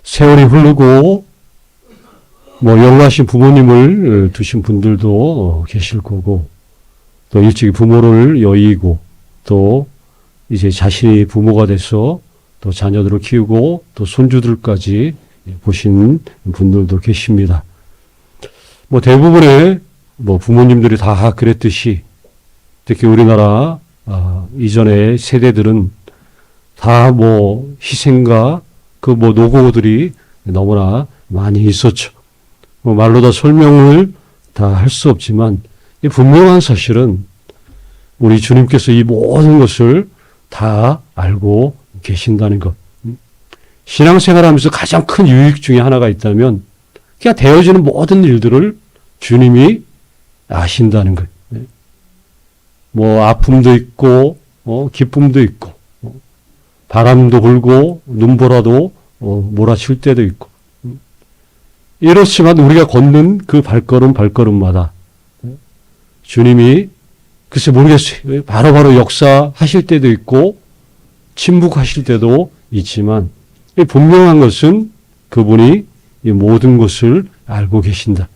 세월이 흐르고 영가하신 부모님을 두신 분들도 계실 거고, 또 일찍이 부모를 여의고, 또 이제 자신이 부모가 돼서 또 자녀들을 키우고 또 손주들까지 보신 분들도 계십니다. 대부분의 부모님들이 다 그랬듯이, 특히 우리나라 이전의 세대들은 다 희생과 노고들이 너무나 많이 있었죠. 말로 다 설명을 다 할 수 없지만, 이 분명한 사실은 우리 주님께서 이 모든 것을 다 알고 계신다는 것. 신앙생활 하면서 가장 큰 유익 중에 하나가 있다면, 그냥 되어지는 모든 일들을 주님이 아신다는 것. 아픔도 있고, 기쁨도 있고, 바람도 불고, 눈보라도 몰아칠 때도 있고. 이렇지만 우리가 걷는 그 발걸음마다 주님이 글쎄 모르겠어요. 바로바로 역사하실 때도 있고 침묵하실 때도 있지만 분명한 것은 그분이 이 모든 것을 알고 계신다.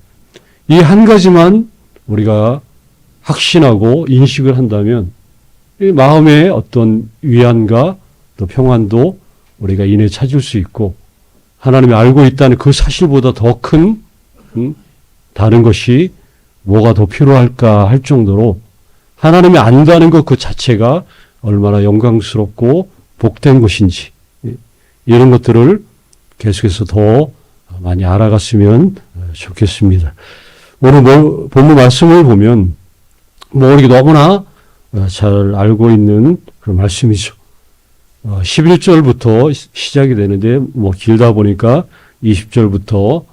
이 한 가지만 우리가 확신하고 인식을 한다면 이 마음의 어떤 위안과 또 평안도 우리가 인해 찾을 수 있고, 하나님이 알고 있다는 그 사실보다 더 큰 다른 것이 뭐가 더 필요할까 할 정도로 하나님이 안다는 것 그 자체가 얼마나 영광스럽고 복된 것인지, 이런 것들을 계속해서 더 많이 알아갔으면 좋겠습니다. 오늘 본문 말씀을 보면 우리 너무나 잘 알고 있는 그런 말씀이죠. 11절부터 시작이 되는데 길다 보니까 20절부터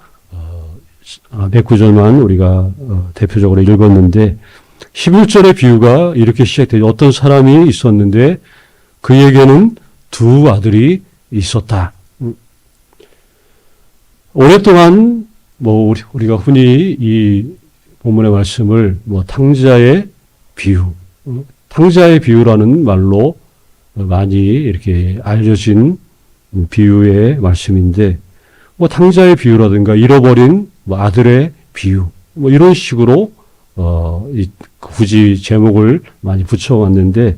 몇 구절만 우리가 대표적으로 읽었는데, 11절의 비유가 이렇게 시작되죠. 어떤 사람이 있었는데 그에게는 두 아들이 있었다. 오랫동안 우리가 흔히 이 본문의 말씀을 탕자의 비유, 탕자의 비유라는 말로 많이 이렇게 알려진 비유의 말씀인데, 탕자의 비유라든가 잃어버린 아들의 비유, 이런 식으로 굳이 제목을 많이 붙여왔는데,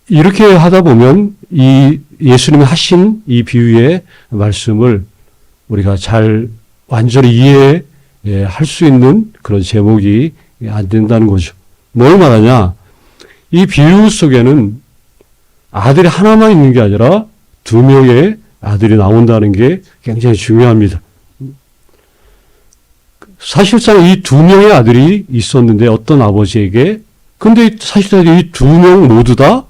이렇게 하다 보면 이 예수님이 하신 이 비유의 말씀을 우리가 잘 완전히 이해할 수 있는 그런 제목이 안 된다는 거죠. 뭘 말하냐? 이 비유 속에는 아들이 하나만 있는 게 아니라 두 명의 아들이 나온다는 게 굉장히 중요합니다. 사실상 이 두 명의 아들이 있었는데 어떤 아버지에게, 근데 사실상 이 두 명 모두 다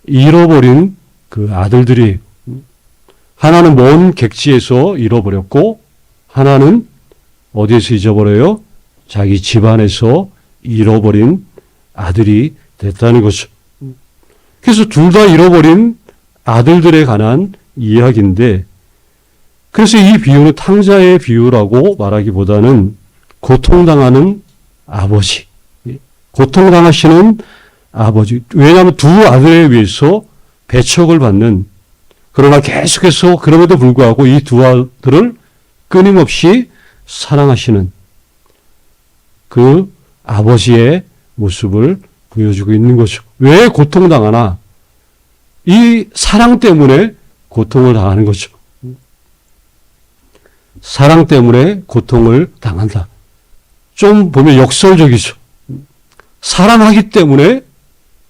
잃어버린 그 아들들이, 하나는 먼 객지에서 잃어버렸고 하나는 어디에서 잊어버려요? 자기 집안에서 잃어버린 아들이 됐다는 거죠. 그래서 둘 다 잃어버린 아들들에 관한 이야기인데, 그래서 이 비유는 탕자의 비유라고 말하기보다는 고통당하는 아버지, 고통당하시는 아버지. 왜냐하면 두 아들에 의해서 배척을 받는, 그러나 계속해서 그럼에도 불구하고 이 두 아들을 끊임없이 사랑하시는 그 아버지의 모습을 보여주고 있는 거죠. 왜 고통당하나? 이 사랑 때문에 고통을 당하는 거죠. 사랑 때문에 고통을 당한다. 좀 보면 역설적이죠. 사랑하기 때문에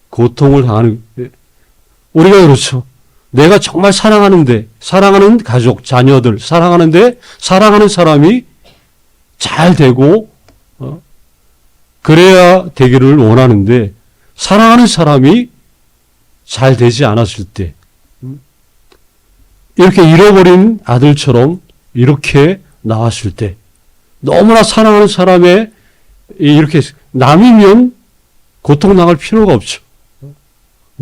고통을 당하는, 우리가 그렇죠. 내가 정말 사랑하는데, 사랑하는 가족, 자녀들, 사랑하는데, 사랑하는 사람이 잘 되고, 그래야 되기를 원하는데, 사랑하는 사람이 잘 되지 않았을 때, 이렇게 잃어버린 아들처럼 이렇게 나왔을 때, 너무나 사랑하는 사람의 이렇게 남이면 고통당할 필요가 없죠.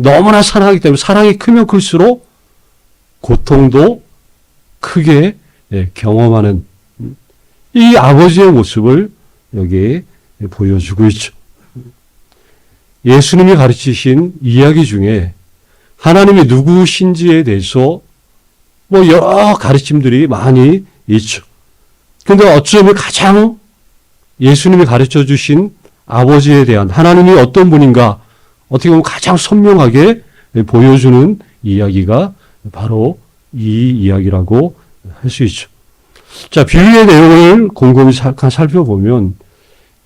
너무나 사랑하기 때문에 사랑이 크면 클수록 고통도 크게 경험하는 이 아버지의 모습을 여기에 보여주고 있죠. 예수님이 가르치신 이야기 중에 하나님이 누구신지에 대해서 뭐 여러 가르침들이 많이 있죠. 근데 어쩌면 가장 예수님이 가르쳐 주신 아버지에 대한 하나님이 어떤 분인가 어떻게 보면 가장 선명하게 보여주는 이야기가 바로 이 이야기라고 할 수 있죠. 자, 비유의 내용을 곰곰이 잠깐 살펴보면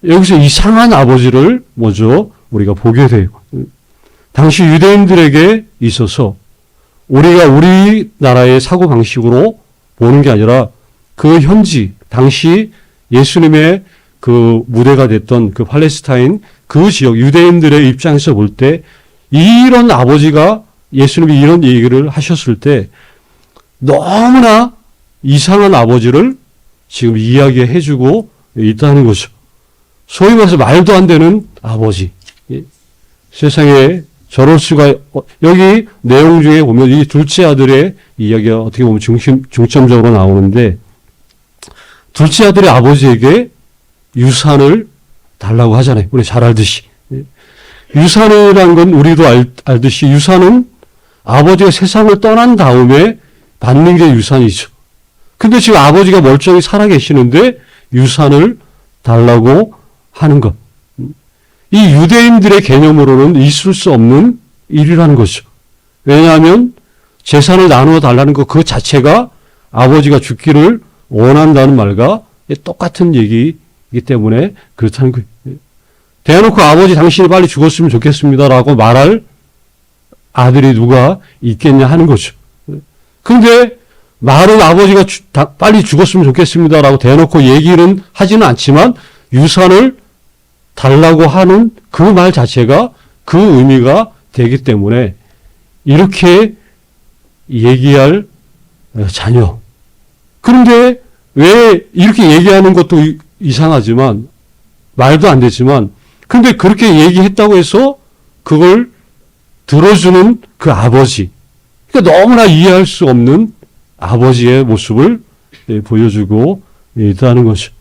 여기서 이상한 아버지를 먼저 우리가 보게 돼요. 당시 유대인들에게 있어서 우리가 우리나라의 사고방식으로 보는 게 아니라 그 현지, 당시 예수님의 그 무대가 됐던 그 팔레스타인 그 지역 유대인들의 입장에서 볼 때 이런 아버지가 예수님이 이런 얘기를 하셨을 때 너무나 이상한 아버지를 지금 이야기해 주고 있다는 거죠. 소위 말해서 말도 안 되는 아버지. 세상에 저럴 수가, 여기 내용 중에 보면 이 둘째 아들의 이야기가 어떻게 보면 중점적으로 나오는데, 둘째 아들의 아버지에게 유산을 달라고 하잖아요. 우리 잘 알듯이. 유산이라는 건 우리도 알듯이 유산은 아버지가 세상을 떠난 다음에 받는 게 유산이죠. 근데 지금 아버지가 멀쩡히 살아계시는데 유산을 달라고 하는 것. 이 유대인들의 개념으로는 있을 수 없는 일이라는 거죠. 왜냐하면 재산을 나누어 달라는 것 그 자체가 아버지가 죽기를 원한다는 말과 똑같은 얘기이기 때문에 그렇다는 거예요. 대놓고 아버지 당신이 빨리 죽었으면 좋겠습니다라고 말할 아들이 누가 있겠냐 하는 거죠. 그런데 말은 아버지가 빨리 죽었으면 좋겠습니다라고 대놓고 얘기는 하지는 않지만 유산을 달라고 하는 그 말 자체가 그 의미가 되기 때문에 이렇게 얘기할 자녀. 그런데 왜 이렇게 얘기하는 것도 이상하지만 말도 안 되지만 근데 그렇게 얘기했다고 해서 그걸 들어주는 그 아버지. 그러니까 너무나 이해할 수 없는 아버지의 모습을 보여주고 있다는 거죠.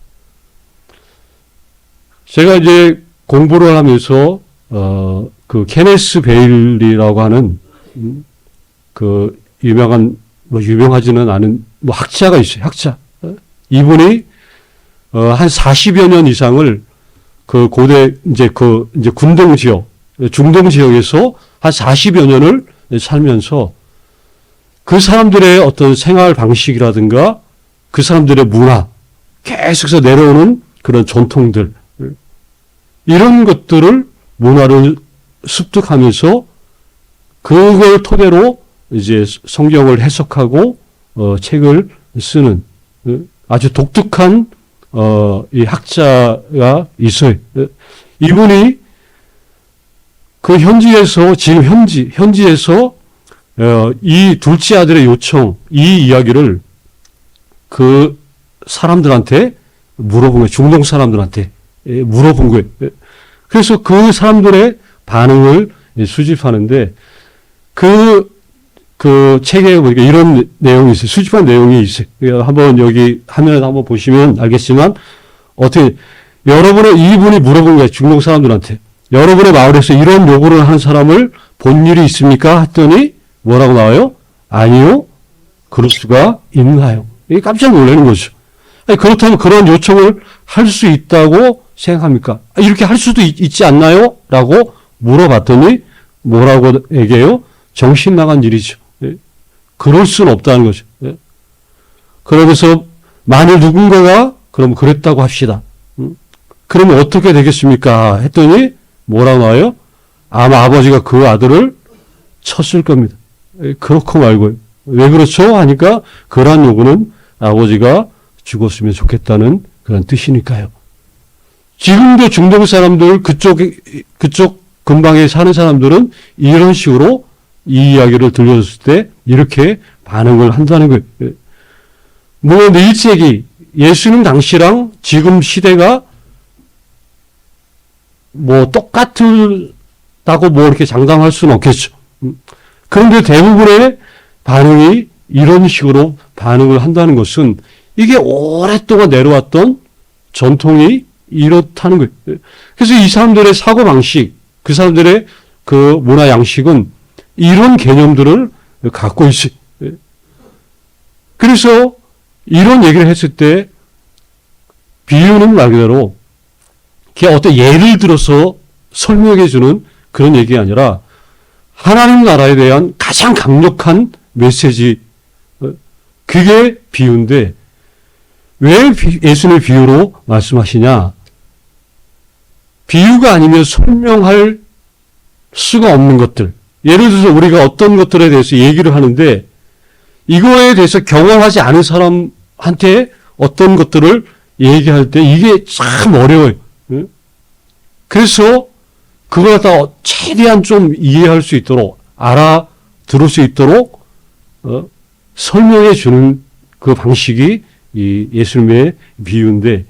제가 이제 공부를 하면서 그 케네스 베일리라고 하는 그 유명하지는 않은 뭐 학자가 있어요. 학자. 이분이 한 40여 년 이상을 그 고대 이제 군동 지역, 중동 지역에서 한 40여 년을 살면서 그 사람들의 어떤 생활 방식이라든가 그 사람들의 문화, 계속해서 내려오는 그런 전통들, 이런 것들을 문화를 습득하면서 그걸 토대로 이제 성경을 해석하고 책을 쓰는 아주 독특한 이 학자가 있어요. 이분이 그 현지에서 지금 현지에서 이 둘째 아들의 요청, 이 이야기를 그 사람들한테 물어본 거예요. 중동 사람들한테 물어본 거예요. 그래서 그 사람들의 반응을 수집하는데 그 책에 보니까 이런 내용이 있어요. 수집한 내용이 있어요. 한번 여기 화면에 한번 보시면 알겠지만 어떻게 이분이 물어본 거예요. 중동 사람들한테. 여러분의 마을에서 이런 요구를 하는 사람을 본 일이 있습니까? 했더니 뭐라고 나와요? 아니요. 그럴 수가 있나요? 이게 깜짝 놀라는 거죠. 아니, 그렇다면 그런 요청을 할 수 있다고 생각합니까? 이렇게 할 수도 있지 않나요? 라고 물어봤더니 뭐라고 얘기해요? 정신 나간 일이죠. 그럴 수는 없다는 거죠. 그러면서 만일 누군가가 그럼 그랬다고 합시다. 그러면 어떻게 되겠습니까? 했더니 뭐라고 나와요? 아마 아버지가 그 아들을 쳤을 겁니다. 그렇고 말고요. 왜 그렇죠? 하니까 그러한 요구는 아버지가 죽었으면 좋겠다는 그런 뜻이니까요. 지금도 중동 사람들 그쪽 근방에 사는 사람들은 이런 식으로 이 이야기를 들려줬을 때 이렇게 반응을 한다는 거예요. 물론 1세기 예수님 당시랑 지금 시대가 뭐 똑같다고 뭐 이렇게 장담할 수는 없겠죠. 그런데 대부분의 반응이 이런 식으로 반응을 한다는 것은 이게 오랫동안 내려왔던 전통이 이렇다는 거예요. 그래서 이 사람들의 사고방식, 그 사람들의 그 문화 양식은 이런 개념들을 갖고 있어요. 그래서 이런 얘기를 했을 때 비유는 말 그대로 그냥 어떤 예를 들어서 설명해 주는 그런 얘기가 아니라 하나님 나라에 대한 가장 강력한 메시지, 그게 비유인데 왜 예수님의 비유로 말씀하시냐? 비유가 아니면 설명할 수가 없는 것들. 예를 들어서 우리가 어떤 것들에 대해서 얘기를 하는데 이거에 대해서 경험하지 않은 사람한테 어떤 것들을 얘기할 때 이게 참 어려워요. 그래서 그걸 다 최대한 좀 이해할 수 있도록 알아들을 수 있도록 설명해 주는 그 방식이 이 예수님의 비유인데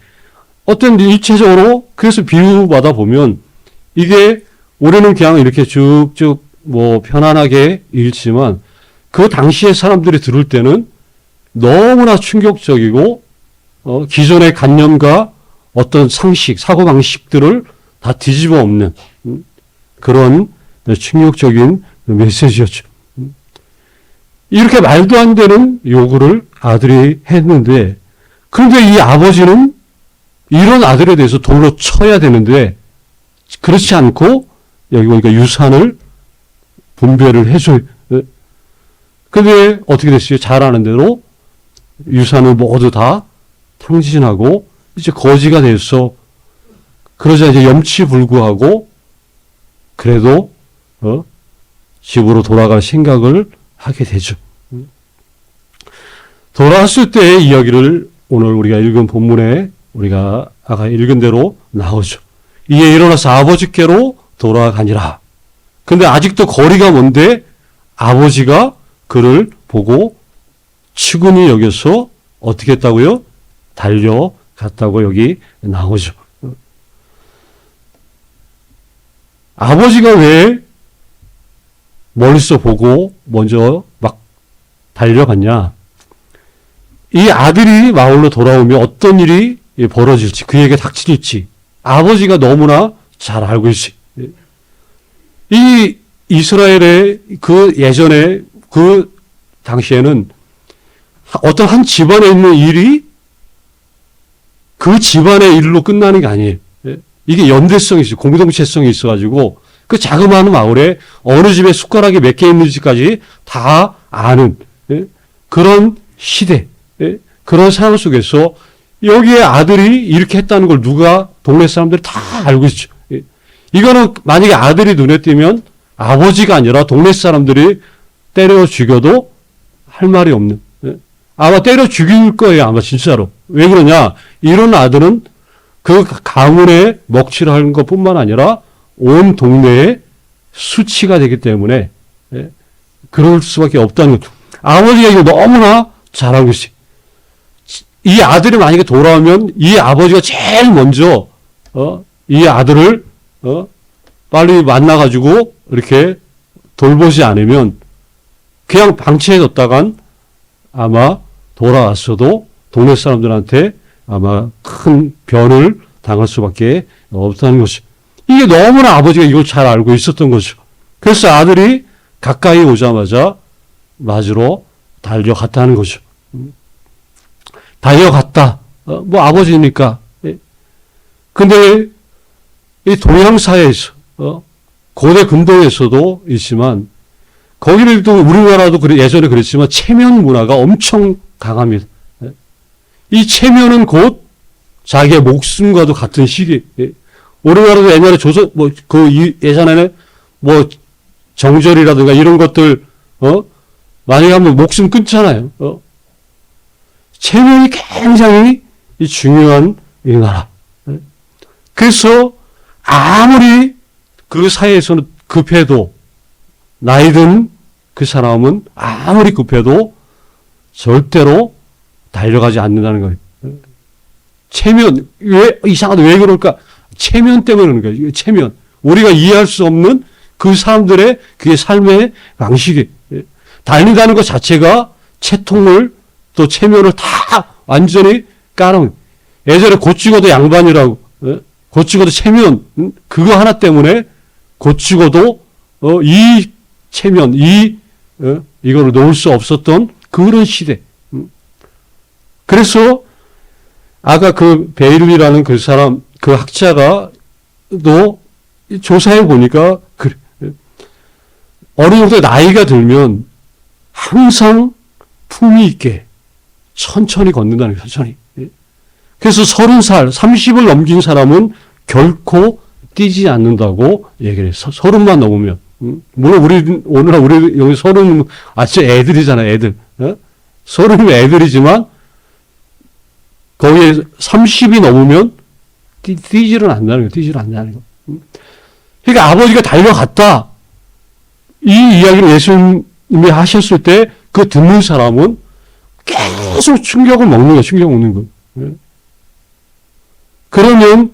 어떤 일체적으로 그래서 비유마다 보면 이게 우리는 그냥 이렇게 쭉쭉 뭐 편안하게 읽지만 그 당시에 사람들이 들을 때는 너무나 충격적이고 기존의 관념과 어떤 상식, 사고방식들을 다 뒤집어 엎는 그런 충격적인 메시지였죠. 이렇게 말도 안 되는 요구를 아들이 했는데 그런데 이 아버지는 이런 아들에 대해서 돌로 쳐야 되는데 그렇지 않고 여기 보니까 유산을 분배를 해줘요. 근데 어떻게 됐어요? 잘 아는 대로 유산을 모두 다 탕진하고 이제 거지가 돼서 그러자 이제 염치불구하고 그래도 집으로 돌아갈 생각을 하게 되죠. 돌아왔을 때의 이야기를 오늘 우리가 읽은 본문에 우리가 아까 읽은 대로 나오죠. 이에 일어나서 아버지께로 돌아가니라. 근데 아직도 거리가 먼데 아버지가 그를 보고 측은히 여겨서 어떻게 했다고요? 달려갔다고 여기 나오죠. 아버지가 왜 멀리서 보고 먼저 막 달려갔냐? 이 아들이 마을로 돌아오면 어떤 일이 벌어질지, 그에게 닥칠지 아버지가 너무나 잘 알고 있어요. 이 이스라엘의 그 예전에 그 당시에는 어떤 한 집안에 있는 일이 그 집안의 일로 끝나는 게 아니에요. 이게 연대성이 있어요. 공동체성이 있어가지고 그 자그마한 마을에 어느 집에 숟가락이 몇 개 있는지까지 다 아는 그런 시대, 그런 상황 속에서 여기에 아들이 이렇게 했다는 걸 누가 동네 사람들이 다 알고 있죠. 이거는 만약에 아들이 눈에 띄면 아버지가 아니라 동네 사람들이 때려 죽여도 할 말이 없는, 아마 때려 죽일 거예요. 아마 진짜로. 왜 그러냐? 이런 아들은 그 가문에 먹칠을 하는 것뿐만 아니라 온 동네에 수치가 되기 때문에 그럴 수밖에 없다는 거죠. 아버지가 이거 너무나 잘 알고 있어요. 이 아들이 만약에 돌아오면 이 아버지가 제일 먼저 이 아들을 빨리 만나가지고 이렇게 돌보지 않으면 그냥 방치해뒀다간 아마 돌아왔어도 동네 사람들한테 아마 큰 변을 당할 수밖에 없다는 것이죠. 이게 너무나 아버지가 이걸 잘 알고 있었던 거죠. 그래서 아들이 가까이 오자마자 맞으러 달려갔다는 거죠. 달려갔다. 뭐 아버지니까. 근데 이 동양사회에서 고대 근동에서도 있지만 거기를 또 우리나라도 예전에 그랬지만 체면 문화가 엄청 강합니다. 이 체면은 곧 자기의 목숨과도 같은 시기. 우리나라도 옛날에 조선 예전에는 정절이라든가 이런 것들 만약에 하면 목숨 끊잖아요. 체면이 굉장히 중요한 이 나라. 그래서 아무리 그 사회에서는 급해도 나이든 그 사람은 아무리 급해도 절대로 달려가지 않는다는 거예요. 체면, 이상하다, 왜 그럴까? 체면 때문에 그러는 거예요. 체면. 우리가 이해할 수 없는 그 사람들의 그게 삶의 방식이. 달린다는 것 자체가 체통을 또 체면을 다 완전히 까는. 예전에 곧 죽어도 양반이라고, 곧 죽어도 체면, 그거 하나 때문에 곧 죽어도 이 체면, 이거를 놓을 수 없었던 그런 시대. 그래서 아까 그 베일이라는 그 사람, 그 학자가 또 조사해 보니까 어느 정도 나이가 들면 항상 품위 있게 천천히 걷는다는 거예요. 천천히. 그래서 30살, 30을 넘긴 사람은 결코 뛰지 않는다고 얘기를 해요. 30만 넘으면. 물론 오늘날 우리 여기 30, 진짜 애들이잖아요, 애들. 30은 애들이지만, 거기에 30이 넘으면 뛰지를 않는다는 거예요. 뛰지를 않는다는 거. 그러니까 아버지가 달려갔다. 이 이야기를 예수님이 하셨을 때 그 듣는 사람은 계속 충격을 먹는 거예요. 충격을 먹는 거예요. 그러면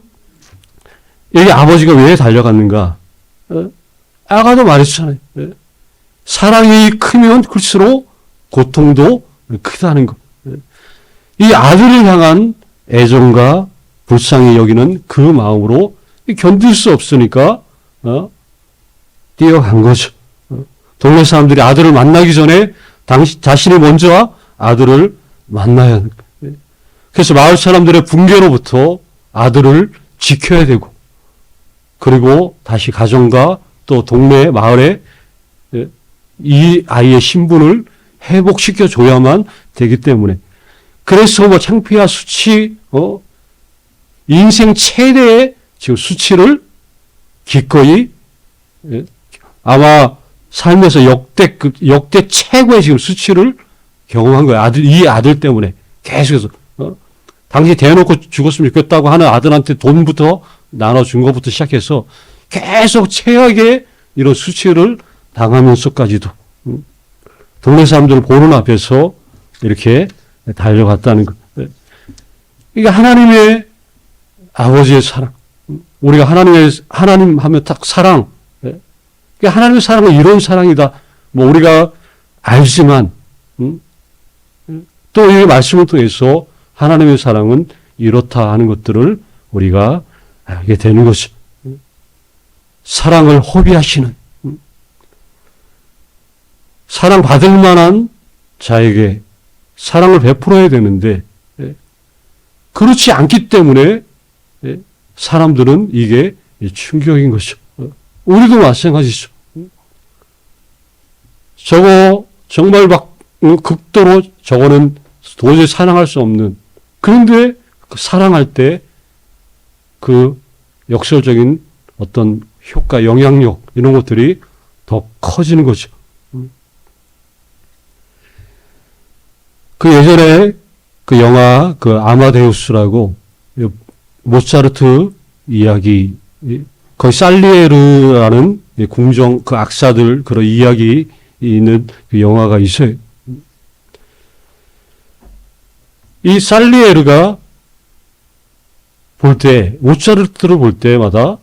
여기 아버지가 왜 달려갔는가? 아까도 말했잖아요. 사랑이 크면 클수록 고통도 크다는 것. 이 아들을 향한 애정과 불쌍히 여기는 그 마음으로 견딜 수 없으니까 뛰어간 거죠. 동네 사람들이 아들을 만나기 전에 자신이 먼저 아들을 만나야 하는 거예요. 그래서 마을 사람들의 붕괴로부터 아들을 지켜야 되고, 그리고 다시 가정과 또 동네 마을에 이 아이의 신분을 회복시켜 줘야만 되기 때문에, 그래서 뭐 창피와 수치, 인생 최대의 지금 수치를 기꺼이, 아마 살면서 역대 최고의 지금 수치를 경험한 거예요. 이 아들 때문에 계속해서. 당시 대놓고 죽었으면 좋겠다고 하는 아들한테 돈부터 나눠준 것부터 시작해서 계속 최악의 이런 수치를 당하면서까지도 동네 사람들 보는 앞에서 이렇게 달려갔다는 것. 이게 하나님의 아버지의 사랑. 우리가 하나님 하면 딱 사랑. 하나님의 사랑은 이런 사랑이다. 뭐 우리가 알지만, 또 이 말씀을 통해서 하나님의 사랑은 이렇다 하는 것들을 우리가 알게 되는 것이죠. 사랑을 허비하시는, 사랑받을 만한 자에게 사랑을 베풀어야 되는데, 그렇지 않기 때문에 사람들은 이게 충격인 것이죠. 우리도 마찬가지죠. 저거 정말 막 극도로 저거는 도저히 사랑할 수 없는, 그런데 사랑할 때 그 역설적인 어떤 효과, 영향력 이런 것들이 더 커지는 거죠. 그 예전에 그 영화 그 아마데우스라고 모차르트 이야기, 거기 살리에르라는 궁정 그 악사들 그런 이야기 있는 그 영화가 있어요. 이 살리에르가 볼 때, 모차르트를 볼 때마다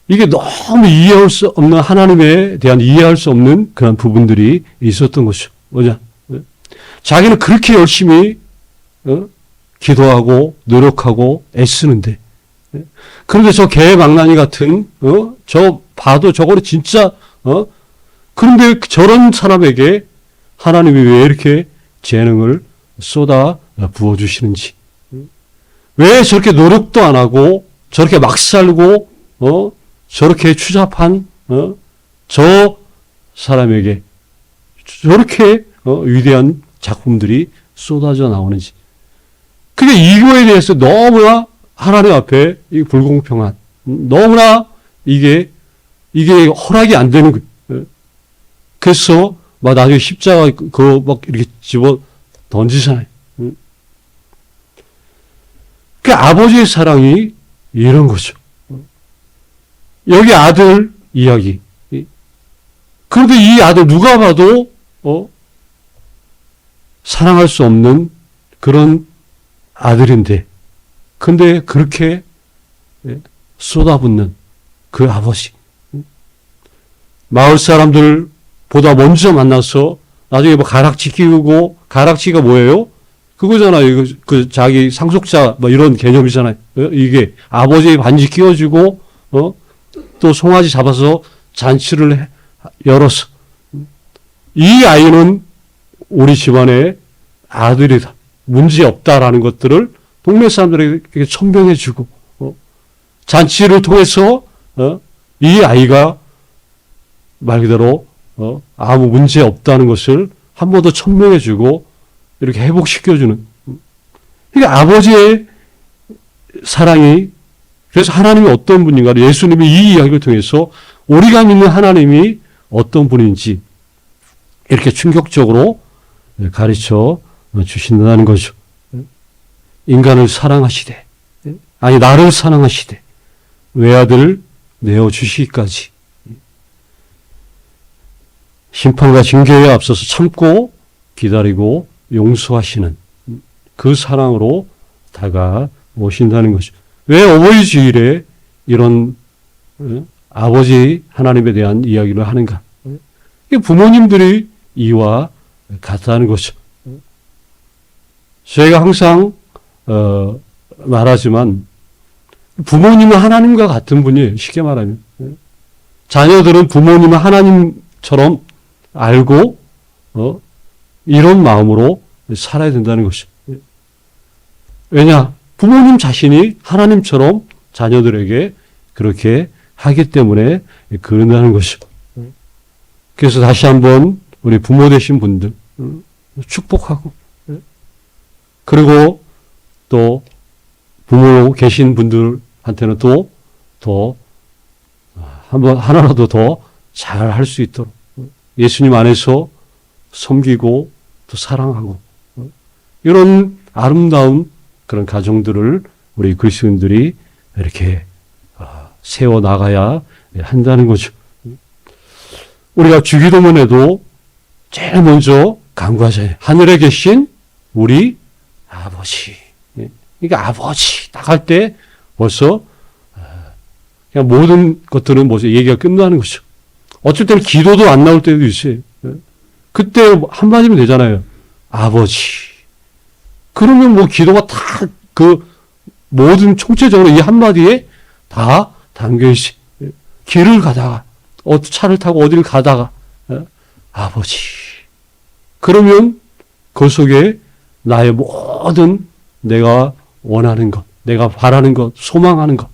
이게 너무 이해할 수 없는, 하나님에 대한 이해할 수 없는 그런 부분들이 있었던 것이죠. 뭐냐? 자기는 그렇게 열심히 기도하고 노력하고 애쓰는데, 그런데 저 개망나니 같은 저 봐도 저거는 진짜 그런데 저런 사람에게 하나님이 왜 이렇게 재능을 쏟아 부어주시는지, 왜 저렇게 노력도 안 하고 저렇게 막 살고 저렇게 추잡한 저 사람에게 저렇게 위대한 작품들이 쏟아져 나오는지, 그게 이거에 대해서 너무나 하나님 앞에 이 불공평한, 너무나 이게 허락이 안 되는 거예요. 그래서 막 나중에 십자가 그거 막 이렇게 집어 던지잖아요. 그 아버지의 사랑이 이런 거죠. 여기 아들 이야기. 그런데 이 아들 누가 봐도 사랑할 수 없는 그런 아들인데, 근데 그렇게 쏟아붓는 그 아버지. 마을 사람들보다 먼저 만나서 나중에 뭐 가락지 끼우고, 가락지가 뭐예요? 그거잖아요. 그 자기 상속자 뭐 이런 개념이잖아요. 이게 아버지의 반지 끼워주고 또 송아지 잡아서 잔치를 열어서, 이 아이는 우리 집안의 아들이다. 문제 없다라는 것들을 동네 사람들에게 천명해주고, 잔치를 통해서 이 아이가 말 그대로 아무 문제 없다는 것을 한 번 더 천명해주고 이렇게 회복시켜주는. 그러니까 아버지의 사랑이, 그래서 하나님이 어떤 분인가를 예수님이 이 이야기를 통해서 우리가 믿는 하나님이 어떤 분인지 이렇게 충격적으로 가르쳐 주신다는 거죠. 인간을 사랑하시되, 아니 나를 사랑하시되 외아들을 내어주시기까지 심판과 징계에 앞서서 참고 기다리고 용서하시는 그 사랑으로 다가오신다는 거죠. 왜 어버이 주일에 이런 아버지 하나님에 대한 이야기를 하는가? 부모님들이 이와 같다는 거죠. 저희가 항상 말하지만 부모님은 하나님과 같은 분이에요. 쉽게 말하면. 자녀들은 부모님은 하나님처럼 알고 이런 마음으로 살아야 된다는 것이죠. 왜냐? 부모님 자신이 하나님처럼 자녀들에게 그렇게 하기 때문에 그런다는 것이죠. 그래서 다시 한번 우리 부모 되신 분들 축복하고, 그리고 또 부모 계신 분들한테는 또 더 한번 하나라도 더 잘 할 수 있도록 예수님 안에서 섬기고 또 사랑하고 이런 아름다운 그런 가정들을 우리 그리스도인들이 이렇게 세워 나가야 한다는 거죠. 우리가 주기도문에도 제일 먼저 간구하잖아요. 하늘에 계신 우리 아버지. 그러니까 아버지 딱 할 때 벌써 그냥 모든 것들은 벌써 얘기가 끝나는 거죠. 어쩔 때는 기도도 안 나올 때도 있어요. 그때 한마디면 되잖아요. 아버지. 그러면 뭐 기도가 다 그 모든 총체적으로 이 한마디에 다 담겨 있어요. 길을 가다가 차를 타고 어디를 가다가 아버지. 그러면 그 속에 나의 모든 내가 원하는 것, 내가 바라는 것, 소망하는 것,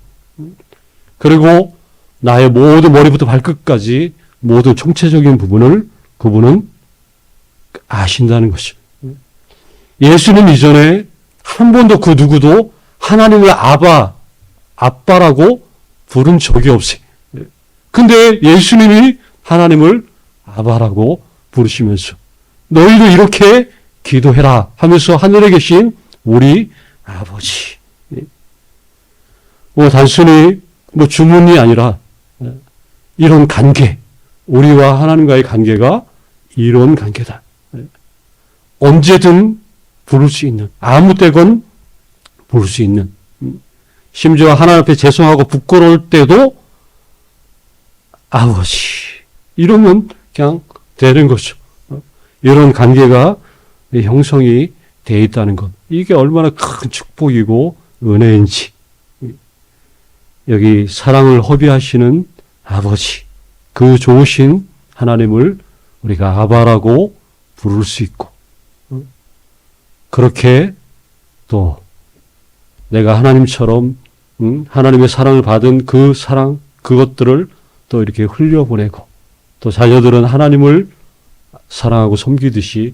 그리고 나의 모든 머리부터 발끝까지 모든 총체적인 부분을 그분은 아신다는 것이죠. 예수님 이전에 한 번도 그 누구도 하나님을 아빠라고 부른 적이 없어요. 근데 예수님이 하나님을 아바라고 부르시면서 너희도 이렇게 기도해라 하면서 하늘에 계신 우리 아버지. 단순히 주문이 아니라 이런 관계, 우리와 하나님과의 관계가 이런 관계다. 언제든 부를 수 있는, 아무 때건 부를 수 있는, 심지어 하나님 앞에 죄송하고 부끄러울 때도 아버지 이러면 그냥 되는 거죠. 이런 관계가 형성이 되어 있다는 것, 이게 얼마나 큰 축복이고 은혜인지. 여기 사랑을 허비하시는 아버지, 그 좋으신 하나님을 우리가 아바라고 부를 수 있고, 그렇게 또 내가 하나님처럼 하나님의 사랑을 받은 그 사랑, 그것들을 또 이렇게 흘려보내고, 또 자녀들은 하나님을 사랑하고 섬기듯이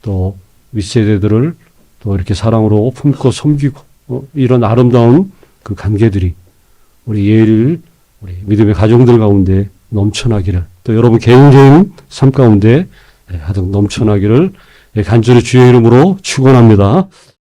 또 윗세대들을 또 이렇게 사랑으로 품고 섬기고, 이런 아름다운 그 관계들이 우리 우리 믿음의 가정들 가운데 넘쳐나기를, 또 여러분 개인적인 삶 가운데 하여튼 넘쳐나기를 간절히 주의 이름으로 축원합니다.